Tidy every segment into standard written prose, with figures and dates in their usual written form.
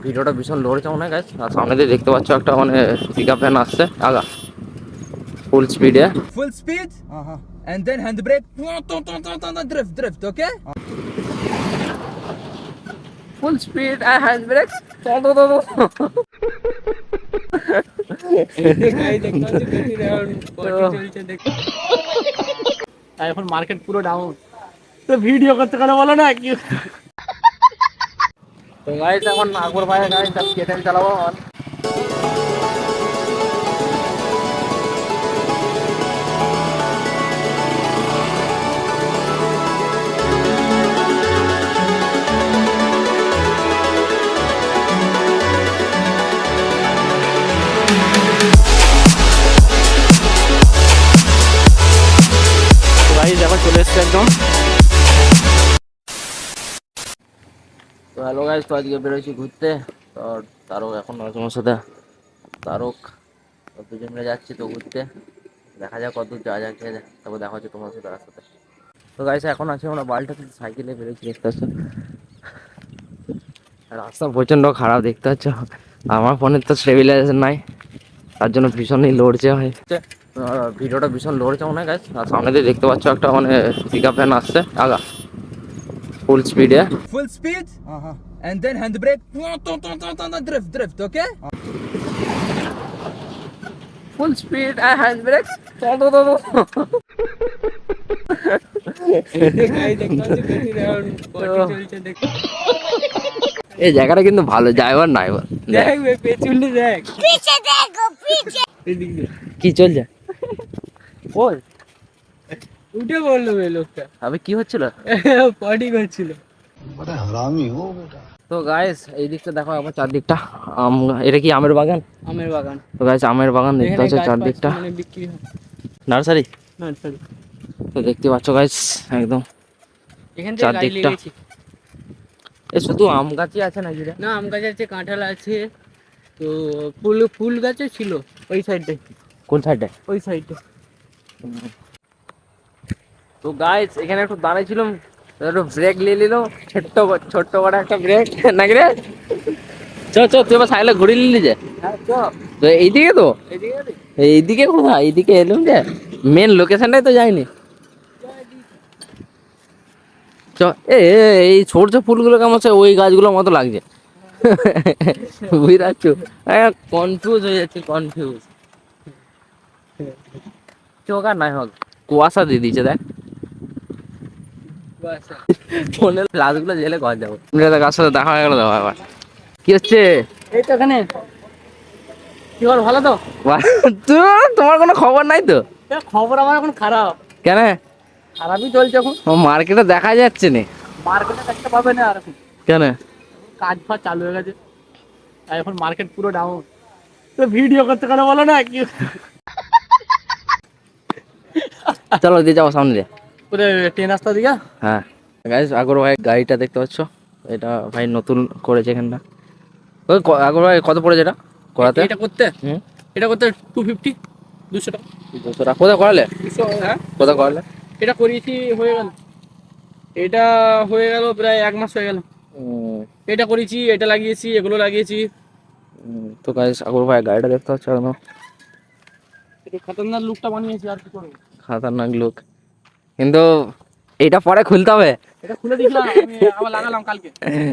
ভিডিওটা ভীষণ লড়ছে মনে হয় গাইস। আর সামনে দিয়ে দেখতে পাচ্ছ একটা মানে পিকআপ ভ্যান আসছে আগা ফুল স্পিডে। Full speed, and then handbrake, drift, okay? Full speed আর হ্যান্ড ব্রেক। এখন মার্কেট পুরো ডাউন, তো ভিডিও করতে কেন বলো না কি? তো গাইস এখন আকবর ভাইয়ের গাড়ি কেটেন চালাবো। এখন চলে এসছে একদম। তো হ্যালো গাইস, তো আজকে বেরোচ্ছি ঘুরতে। তো তারক এখন আছে আমার সাথে, তারক দুজন মিলে যাচ্ছি তো ঘুরতে। দেখা যাক কত দূর যাওয়া যাক, ঠিক আছে? তারপর দেখা হচ্ছে তোমার সাথে রাস্তাতে। তো গাইস এখন আছে আমরা বালটাতে সাইকেলে বেরোচ্ছি, দেখতে পাচ্ছ রাস্তা প্রচণ্ড খারাপ, দেখতে পাচ্ছ। আমার ফোনের তো স্টেবিলাইজেশন নাই, তার জন্য ভীষণই লড়ছে হয়েছে। ভিডিওটা ভীষণ লড়ছে মনে হয় গাইস। আর সামনে দিয়ে দেখতে পাচ্ছ একটা মানে পিকআপ ভ্যান আসছে আগা ফুল স্পিডে। Full speed, and then handbrake, drift, okay? Full speed আর হ্যান্ড ব্রেক। এই জায়গাটা কিন্তু ভালো, ড্রাইভার নাই বল। দেখ পেছনে দেখ, কি চলছে? ওই উঠে বললো এই লোকটা, আবে কি হচ্ছিল? পটি করছিল। তো গাইস এই দিকটা দেখো, আমার চারদিকটা আম। এটা কি আমের বাগান? আমের বাগান। তো গাইস আমের বাগান দেখতে পাচ্ছ চারদিকটা, মানে বিক্রি হয়, নার্সারি। নার্সারি। তো দেখতে পাচ্ছ গাইস একদম এখান থেকে গাড়ি চারদিকটা। লেগেছে। এ শুধু আম গাছই আছে নাকি রে? না, আম গাছ আছে, কাঁঠাল আছে, তো ফুল ফুল গাছও ছিল ওই সাইডে। কোন সাইডে? ওই সাইডে। তো গাইস এখানে একটু দাঁড়িয়েছিলাম, একটু ব্রেক নিয়ে নিলাম, ছোট্ট করে একটা ব্রেক নাকি রে। চ তুই এবার সাইকেলে ঘুরে নিলি যে। হ্যাঁ চ, তো এইদিকে তো, এদিকে এইদিকে কোথায়? এইদিকে এলাম যে, মেন লোকেশনটাই তো যায়নি। চ এই সরষে ফুলগুলো কেমন আছে ওই গাছগুলোর মতো লাগছে। বুঝতে পারছো, কনফিউজ হয়ে যাচ্ছে, কনফিউজ। চোখ আর নাই হোক, কুয়াশা দিয়ে দিচ্ছে দেখ। ফোনের গ্লাসগুলো জেলে ঘর যাবো। কার সাথে দেখা হয়ে গেল, দেখো আবার কি হচ্ছে। এই তো এখানে। কি বল, ভালো তো? তোমার কোনো খবর নাই তো? খবর আমার এখন খারাপ। কেন? খারাপই চলছে এখন। মার্কেটে দেখা যাচ্ছে না। মার্কেটে দেখতে পাবে না আর এখন। কেন? কাজ ফাজ চালু হয়ে গেছে, আর এখন মার্কেট পুরো ডাউন, তো ভিডিও করতে কেন বলো না কি? চলো দিয়ে যাবো সামনে দিয়ে। পুরো ট্রেন রাস্তা দিকে। হ্যাঁ গাইস, আগর ভাই গাড়িটা দেখতে পাচ্ছ, এটা ভাই নতুন করেছে এখানটা। ওই আগর ভাই কত পড়েছে এটা করাতে? এটা করতে, হুম, এটা করতে 250, 200 টাকা। 200 টাকা। কোথায় করালে? 200, হ্যাঁ। কোথায় করালে? এটা করিয়েছি, হয়ে গেল, এটা হয়ে গেল প্রায় 1 মাস হয়ে গেল। এটা করেছি, এটা লাগিয়েছি, এগুলো লাগিয়েছি। তো গাইস আগর ভাই গাড়িটা দেখতে পাচ্ছ, একদম একটু খতরনাক লুকটা বানিয়েছি, আর কি করবো। খাতারনাক লুক, কিন্তু এটা পরে খুলতে হবে। এটা খুলে দিয়েছিলাম আমি, আবার লাগালাম কালকে,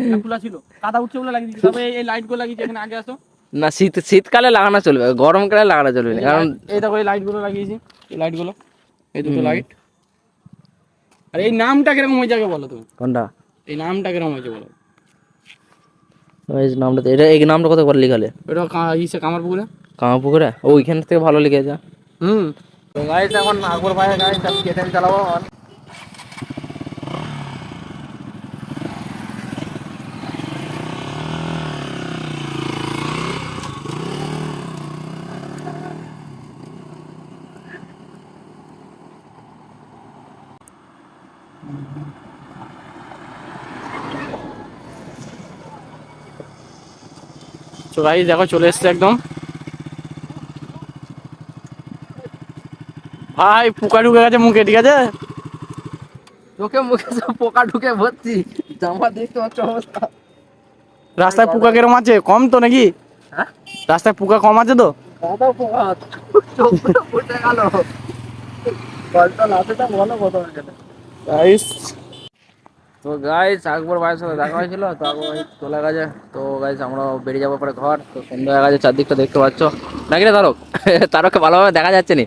এটা খোলা ছিল, কাদা উঠছে বলে লাগিয়ে দিয়েছি। তবে এই লাইট গুলো লাগিয়েছি এখানে, আগে আসো। না, শীতকালে লাগানো চলবে, গরমকালে লাগানো চলবে না, কারণ এই দেখো এই লাইট গুলো লাগিয়েছি, এই লাইট গুলো, এই দুটো লাইট। আর এই নামটা কিরকম হয়ে যাবে বলো তুমি? কোনটা? এই নামটা কিরকম হয়েছে বলো? এই নামটা তো, এটা এই নামটা কত করে লিখালে? এটা ইসে কামারপুকুরে। কামাপুকুরে? ওইখান থেকে ভালো লিখেছে। হুম। তো গাইস এখন আকবর ভাইয়ের গাড়ি কেটেন চালাবো। তো গাইস দেখো চলে এসছে একদম। ভাই পোকা ঢুকে গেছে মুখে, ঠিক আছে? তোকে মুখে সব পোকা ঢুকে ভর্তি, জামা দেখতে পাচ্ছ অবস্থা। রাস্তায় পোকা কেরম আছে, কম তো নাকি? হ্যাঁ রাস্তায় পোকা কম আছে তো? কত পোকা চোখটা ফুটে গেল বলতো লাঠেটা বলো কত হয়েছে গাইস তো গাইস আকবর ভাইয়ের সাথে দেখা হয়েছিল, তো আকবর ভাই চলে গেছে। তো গাইস আমরা বেরিয়ে যাবো পরে ঘর। তো সন্ধ্যা হয়ে গেছে, চারদিকটা দেখতে পাচ্ছ নাকি রে তারক? তারককে ভালোভাবে দেখা যাচ্ছে নি,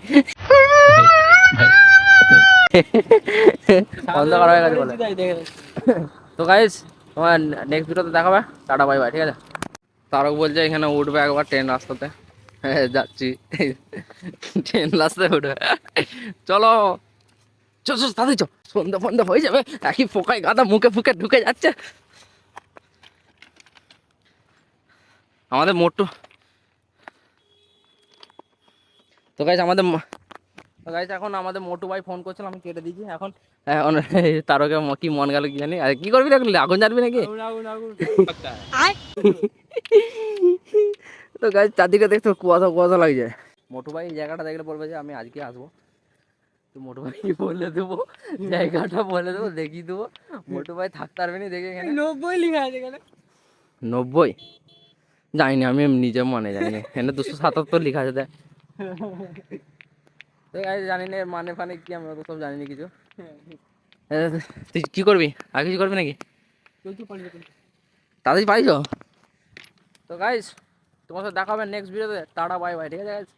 অন্ধকার হয়ে গেছে বলে। তো গাইস তোমার নেক্সট ভিডিওতে দেখাবে, টাটা বাই বাই, ঠিক আছে? তারক বলছে এখানে উঠবে একবার ট্রেন রাস্তাতে, হ্যাঁ যাচ্ছি, ট্রেন রাস্তায় উঠবে, চলো চল চল তাড়াতাড়ি চল, সন্ধ্যা ফন্ধা হয়ে যাবে, একই পোকায় গাদা মুখে ফুকে ঢুকে যাচ্ছে। আমাদের মোটু তো গাইস এখন আমাদের মোটু ভাই ফোন করছিল, আমি কেটে দিয়েছি। এখন এখন তারকে কি মন গেল কি জানি, আর কি করবি রাখলি, আগুন জ্বালবি নাকি? তো গাইস চারদিকে দেখতে কুয়াশা কুয়াশা লাগছে। মোটু ভাই এই জায়গাটা দেখলে বলবে যে আমি আজকে আসবো। তো মোটু ভাই বলে দেবো, জায়গাটা বলে দেবো, দেখিয়ে দেবো। মোটু ভাই থাকতে পারবে না দেখে এখানে। 90 লেখা আছে এখানে। 90 জানি না, আমি নিজে মনে জানি না, এখানে 277 লেখা আছে দেখ। তো গাইস জানি না এর মানে ফানে কি, আমরা তো সব জানি না কিছু। তুই কি করবি, আর কিছু করবি নাকি? তাড়াতাড়ি পাইছো? তো গাইস তোমার সাথে দেখা হবে নেক্সট ভিডিওতে, টাটা বাই বাই, ঠিক আছে গাইস?